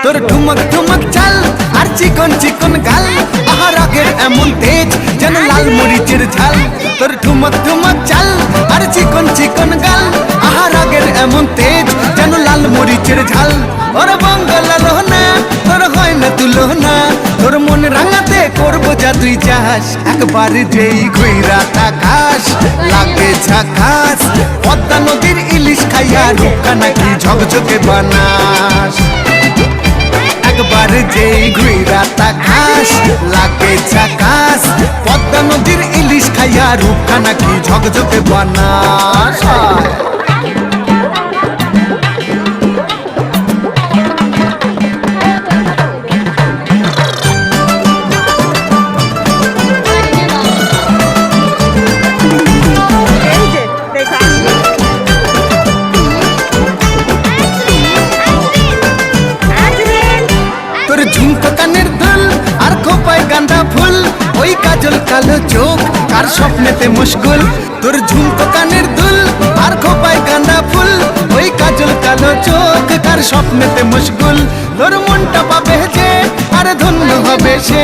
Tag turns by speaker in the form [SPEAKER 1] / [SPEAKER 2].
[SPEAKER 1] তোর ঠুমক ঠুমক চাল আর চিকন চিকন গাল, আহা রাগের এমন তেজ যেন লাল মরিচের ঝাল। তোর ঠুমক ঠুমক চাল আর চিকন চিকন গাল, আহা রাগের এমন তেজ যেন লাল মরিচের ঝাল। ওর বঙ্গলালো না তোর হয় না তুলনা, তোর মন রাঙাতে করবো যা তুই চাস। একবার যেই ঘুইরা তাকাস লাগে ঝাকাস, পদ্মা নদীর ইলিশ খাইয়া রূপকা নাকি ঝকঝকে বানাস। একবার যেই ঘুইরা তাকাস লাগে ঝাকাস, পদ্মা নদীর ইলিশ খাইয়া রূপকা নাকি ঝকঝকে বানাস। তোর ঝুমকো কানের দুল আর খোপায় গাঁদা ফুল, ওই কাজল কালো চোখ কার স্বপ্নেতে মুশকুল। তোর ঝুমকো কানের দুল আর খোপায় গাঁদা ফুল, ওই কাজল কালো চোখ কার স্বপ্নেতে মুশকুল। তোর মনটা পাবে যে আর ধন্য হবে সে।